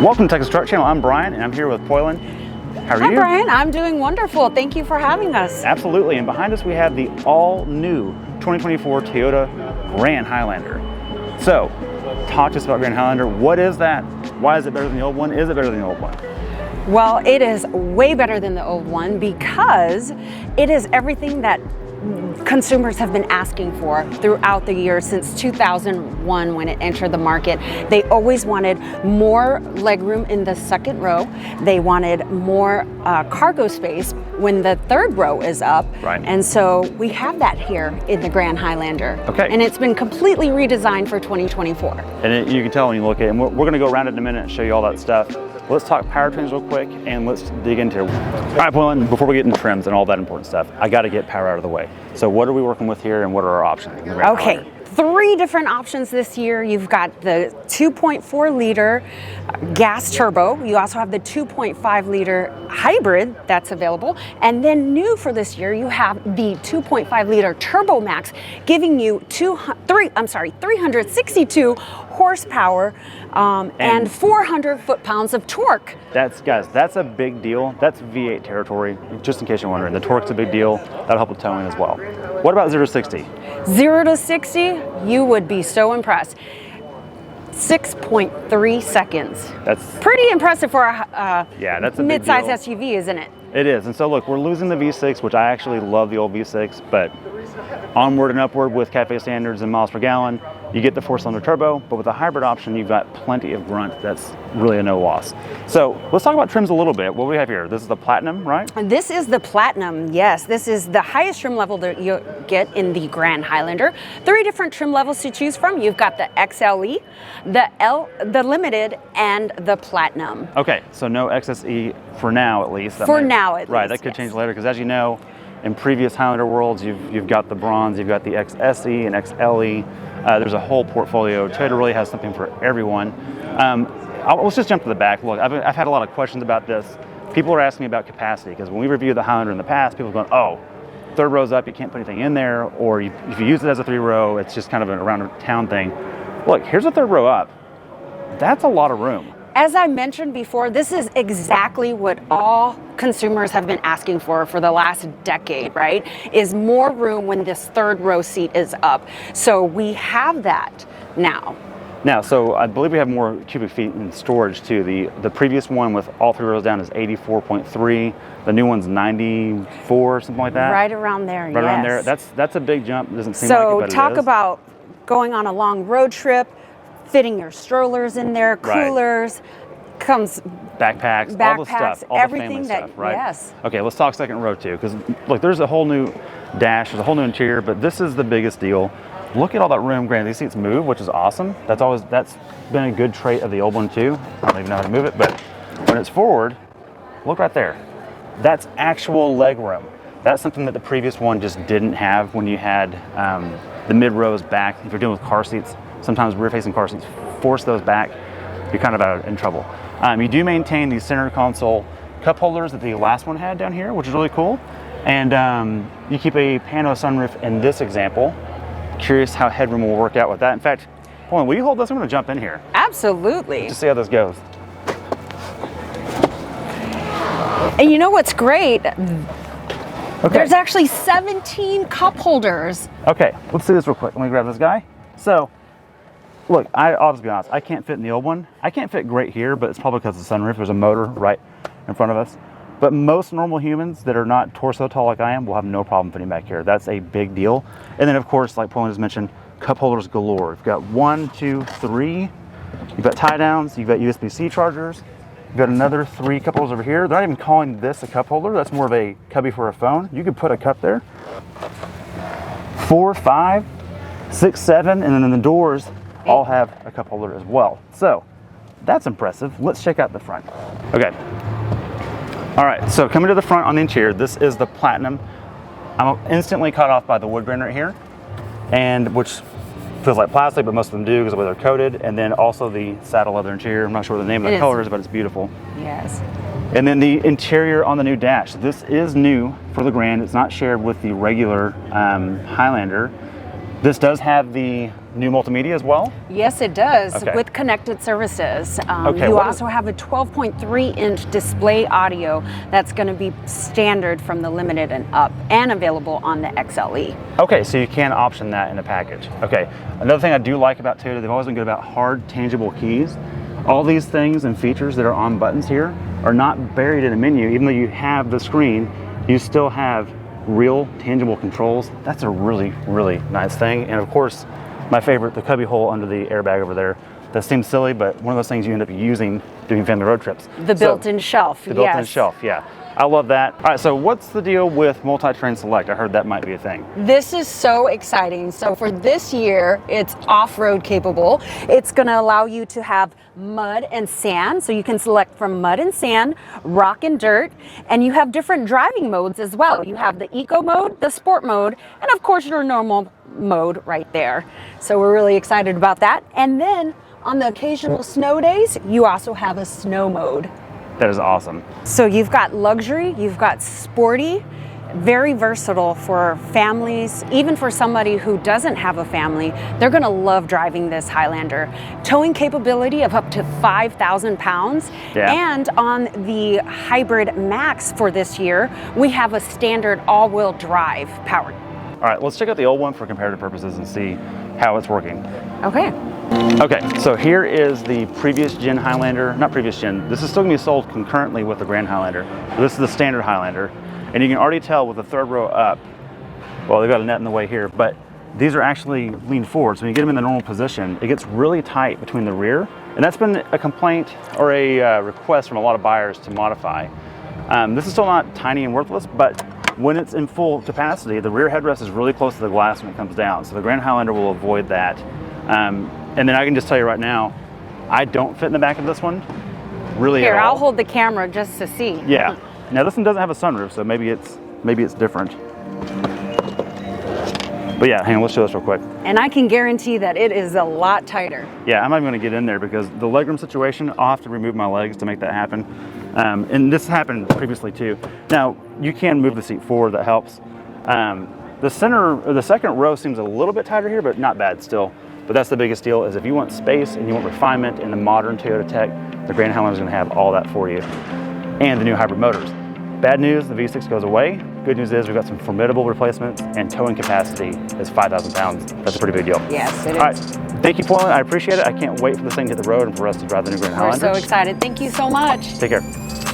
Welcome to Texas Truck Channel. I'm Brian, and I'm here with Poylan. How are you? Hi, Brian. I'm doing wonderful. Thank you for having us. Absolutely. And behind us, we have the all-new 2024 Toyota Grand Highlander. So, talk to us about Grand Highlander. What is that? Why is it better than the old one? Is it better than the old one? Well, it is way better than the old one because it is everything that consumers have been asking for throughout the years since 2001 when it entered the market. They always wanted more legroom in the second row. They wanted more cargo space when the third row is up. Right. And so we have that here in the Grand Highlander. Okay. And it's been completely redesigned for 2024. And you can tell when you look at it, and we're going to go around it in a minute and show you all that stuff. Let's talk powertrains real quick, and let's dig into it. All right, Poylan, before we get into trims and all that important stuff, I got to get power out of the way. So what are we working with here, and what are our options in the Grand Highlander? 3 different options this year. You've got the 2.4 liter gas turbo. You also have the 2.5 liter hybrid that's available. And then new for this year, you have the 2.5 liter Turbo Max, giving you 362 horsepower and 400 foot-pounds of torque. That's a big deal. That's V8 territory, just in case you're wondering. The torque's a big deal. That'll help with towing as well. What about 0 to 60? 0 to 60, you would be so impressed. 6.3 seconds. That's pretty impressive for a that's a mid-size big SUV, isn't it? It is. And so look, we're losing the V6, which I actually love the old V6, but onward and upward with cafe standards and miles per gallon, you get the 4-cylinder turbo, but with the hybrid option, you've got plenty of grunt. That's really a no loss. So let's talk about trims a little bit. What do we have here? This is the Platinum, right? This is the Platinum, yes. This is the highest trim level that you get in the Grand Highlander. 3 different trim levels to choose from. You've got the XLE, the Limited, and the Platinum. Okay, so no XSE for now at least. Right, that could change later, because as you know, in previous Highlander worlds, you've got the Bronze, you've got the XSE and XLE. There's a whole portfolio. Toyota really has something for everyone. Let's just jump to the back. Look, I've had a lot of questions about this. People are asking me about capacity, because when we reviewed the Highlander in the past, people are going, oh, third row's up, you can't put anything in there, or if you use it as a 3-row, it's just kind of an around town thing. Look, here's a third row up. That's a lot of room. As I mentioned before, this is exactly what all consumers have been asking for the last decade, right? Is more room when this third row seat is up. So we have that now. So I believe we have more cubic feet in storage too. The previous one with all 3 rows down is 84.3. The new one's 94, something like that. Right around there, Right around there. That's a big jump. It doesn't seem like it, but it is. So talk about going on a long road trip, fitting your strollers in there, coolers, comes backpacks, all the stuff, all everything the family stuff, right? Yes. Okay, let's talk second row too, because look, there's a whole new dash, there's a whole new interior, but this is the biggest deal. Look at all that room. Granted, these seats move, which is awesome. That's been a good trait of the old one too. I don't even know how to move it, but when it's forward, look right there. That's actual leg room. That's something that the previous one just didn't have when you had the mid rows back. If you're dealing with car seats, sometimes rear-facing car seats force those back, you're kind of in trouble. You do maintain the center console cup holders that the last one had down here, which is really cool. And you keep a pano sunroof in this example. Curious how headroom will work out with that. In fact, hold on, will you hold this? I'm going to jump in here. Absolutely. Just see how this goes. And you know what's great? Okay. There's actually 17 cup holders. Okay, let's see this real quick. Let me grab this guy. So, look, I'll just be honest. I can't fit in the old one. I can't fit great here, but it's probably because of the sunroof. There's a motor right in front of us. But most normal humans that are not torso tall like I am will have no problem fitting back here. That's a big deal. And then, of course, like Poylan just mentioned, cup holders galore. You've got 1, 2, 3. You've got tie downs. You've got USB-C chargers. You've got another 3 cup holders over here. They're not even calling this a cup holder. That's more of a cubby for a phone. You could put a cup there. 4, 5, 6, 7, and then the doors all have a cup holder as well. So that's impressive. Let's check out the front. Okay. All right, so coming to the front on the interior, this is the Platinum. I'm instantly caught off by the wood grain right here, and which feels like plastic, but most of them do because of the way they're coated. And then also the saddle leather interior. I'm not sure what the name of the color is, but it's beautiful. Yes. And then the interior on the new dash. This is new for the Grand. It's not shared with the regular Highlander. This does have the new multimedia as well? Yes, it does, Okay. with connected services. Okay, You what also have a 12.3-inch display audio that's going to be standard from the Limited and up, and available on the XLE. Okay, so you can option that in the package. Okay, another thing I do like about Toyota, they've always been good about hard, tangible keys. All these things and features that are on buttons here are not buried in a menu. Even though you have the screen, you still have real, tangible controls. That's a really, really nice thing. And of course, my favorite, the cubby hole under the airbag over there. That seems silly, but one of those things you end up using doing family road trips. The built-in shelf, The built-in shelf, yeah. I love that. All right, so what's the deal with multi-terrain select? I heard that might be a thing. This is so exciting. So for this year, it's off-road capable. It's going to allow you to have mud and sand. So you can select from mud and sand, rock and dirt, and you have different driving modes as well. You have the eco mode, the sport mode, and of course your normal mode right there. So we're really excited about that. And then on the occasional snow days, you also have a snow mode. That is awesome. So you've got luxury, you've got sporty, very versatile for families, even for somebody who doesn't have a family. They're gonna love driving this Highlander. Towing capability of up to 5,000 pounds. Yeah. And on the Hybrid Max for this year, we have a standard all-wheel drive power. All right, let's check out the old one for comparative purposes and see how it's working. Okay. Okay, so here is the previous gen Highlander, not previous gen, this is still gonna be sold concurrently with the Grand Highlander. This is the standard Highlander, and you can already tell with the third row up, well, they've got a net in the way here, but these are actually leaned forward, so when you get them in the normal position, it gets really tight between the rear, and that's been a complaint or a request from a lot of buyers to modify. This is still not tiny and worthless, but when it's in full capacity, the rear headrest is really close to the glass when it comes down, so the Grand Highlander will avoid that. And then I can just tell you right now, I don't fit in the back of this one, really Here, at all. I'll hold the camera just to see. Yeah. Now this one doesn't have a sunroof, so maybe it's different. But yeah, hang on, let's show this real quick. And I can guarantee that it is a lot tighter. Yeah, I'm not even gonna get in there because the legroom situation, I'll have to remove my legs to make that happen. And this happened previously too. Now, you can move the seat forward, that helps. The second row seems a little bit tighter here, but not bad still. But that's the biggest deal, is if you want space and you want refinement in the modern Toyota tech, the Grand Highlander is gonna have all that for you. And the new hybrid motors. Bad news, the V6 goes away. Good news is we've got some formidable replacements, and towing capacity is 5,000 pounds. That's a pretty big deal. Yes, it is. All right, thank you, Portland. I appreciate it. I can't wait for this thing to hit the road and for us to drive the new Grand We're Highlander. so excited. Thank you so much. Take care.